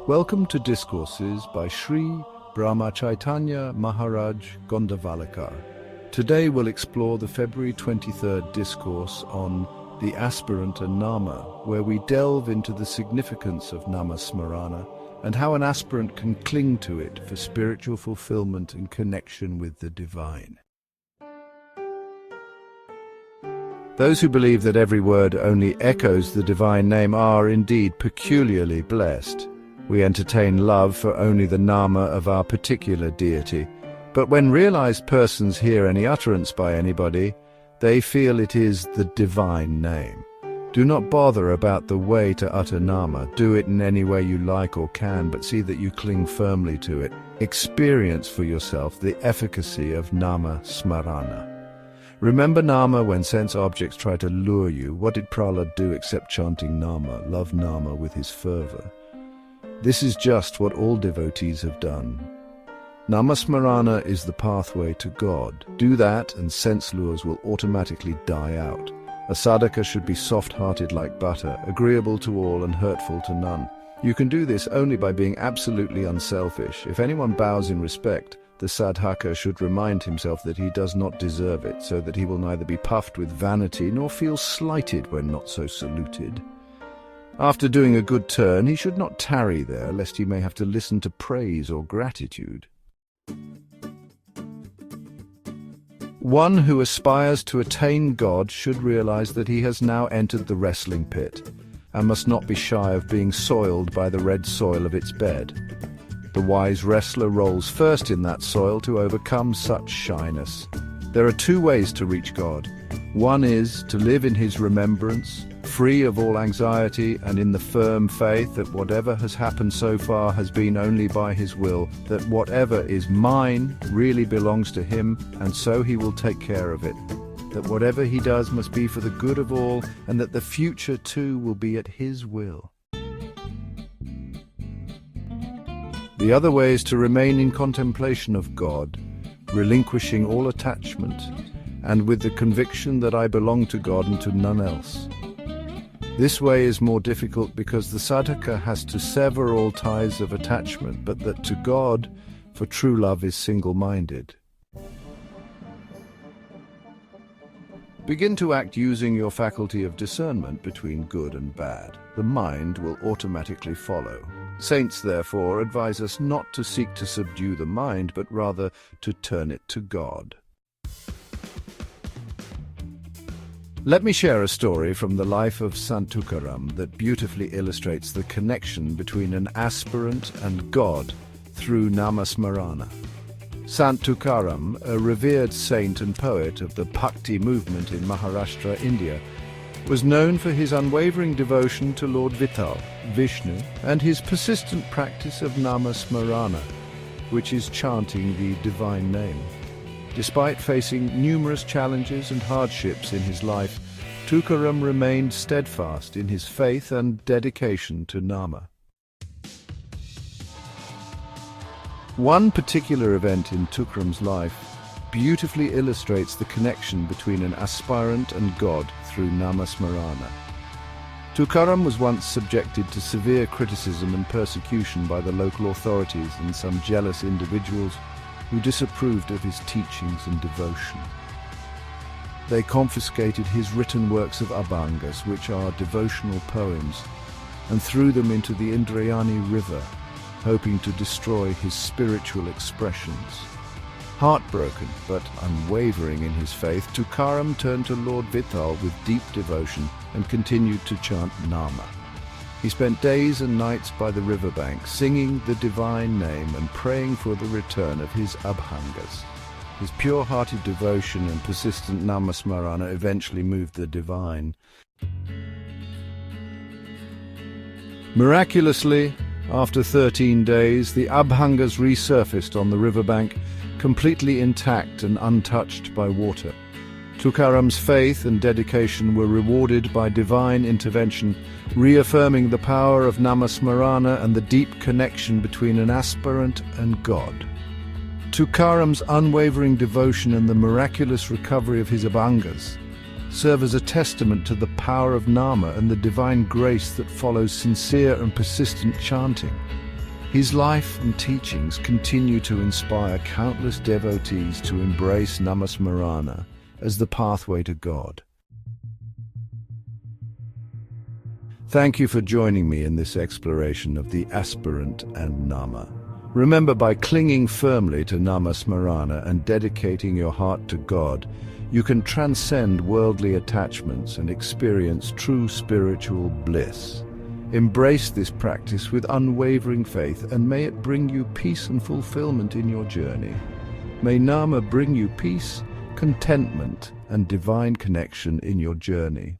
Welcome to Discourses by Shri Brahmachaitanya Maharaj Gondavalekar. Today we'll explore the February 23rd discourse on the Aspirant and Nama, where we delve into the significance of nama-smarana and how an aspirant can cling to it for spiritual fulfillment and connection with the divine. Those who believe that every word only echoes the divine name are indeed peculiarly blessed. We entertain love for only the nama of our particular deity, but when realized persons hear any utterance by anybody, they feel it is the divine name. Do not bother about the way to utter nama. Do it in any way you like or can, but see that you cling firmly to it. Experience for yourself the efficacy of nama-smarana. Remember nama when sense objects try to lure you. What did Prahlad do except chanting nama, love nama with his fervor? This is just what all devotees have done. Nama-smarana is the pathway to God. Do that and sense lures will automatically die out. A sadhaka should be soft-hearted like butter, agreeable to all and hurtful to none. You can do this only by being absolutely unselfish. If anyone bows in respect, the sadhaka should remind himself that he does not deserve it, so that he will neither be puffed with vanity nor feel slighted when not so saluted. After doing a good turn, he should not tarry there, lest he may have to listen to praise or gratitude. One who aspires to attain God should realize that he has now entered the wrestling pit, and must not be shy of being soiled by the red soil of its bed. The wise wrestler rolls first in that soil to overcome such shyness. There are two ways to reach God. One is to live in his remembrance, free of all anxiety and in the firm faith that whatever has happened so far has been only by his will, that whatever is mine really belongs to him, and so he will take care of it, that whatever he does must be for the good of all, and that the future too will be at his will. The other way is to remain in contemplation of God, relinquishing all attachment, and with the conviction that I belong to God and to none else. This way is more difficult because the sadhaka has to sever all ties of attachment, but that to God, for true love is single-minded. Begin to act using your faculty of discernment between good and bad. The mind will automatically follow. Saints, therefore, advise us not to seek to subdue the mind, but rather to turn it to God. Let me share a story from the life of Sant Tukaram that beautifully illustrates the connection between an aspirant and God through nama-smarana. Sant Tukaram, a revered saint and poet of the Bhakti movement in Maharashtra, India, was known for his unwavering devotion to Lord Vitthal, Vishnu, and his persistent practice of nama-smarana, which is chanting the divine name. Despite facing numerous challenges and hardships in his life, Tukaram remained steadfast in his faith and dedication to Nama. One particular event in Tukaram's life beautifully illustrates the connection between an aspirant and God through nama-smarana. Tukaram was once subjected to severe criticism and persecution by the local authorities and some jealous individuals who disapproved of his teachings and devotion. They confiscated his written works of abhangas, which are devotional poems, and threw them into the Indrayani river, hoping to destroy his spiritual expressions. Heartbroken but unwavering in his faith, Tukaram turned to Lord Vitthal with deep devotion and continued to chant Nama. He spent days and nights by the riverbank, singing the divine name and praying for the return of his abhangas. His pure-hearted devotion and persistent nama-smarana eventually moved the divine. Miraculously, after 13 days, the abhangas resurfaced on the riverbank, completely intact and untouched by water. Tukaram's faith and dedication were rewarded by divine intervention, reaffirming the power of nama-smarana and the deep connection between an aspirant and God. Tukaram's unwavering devotion and the miraculous recovery of his abhangas serve as a testament to the power of nama and the divine grace that follows sincere and persistent chanting. His life and teachings continue to inspire countless devotees to embrace nama-smarana as the pathway to God. Thank you for joining me in this exploration of the aspirant and nama. Remember, by clinging firmly to nama-smarana and dedicating your heart to God, you can transcend worldly attachments and experience true spiritual bliss. Embrace this practice with unwavering faith, and may it bring you peace and fulfillment in your journey. May nama bring you peace, contentment, and divine connection in your journey.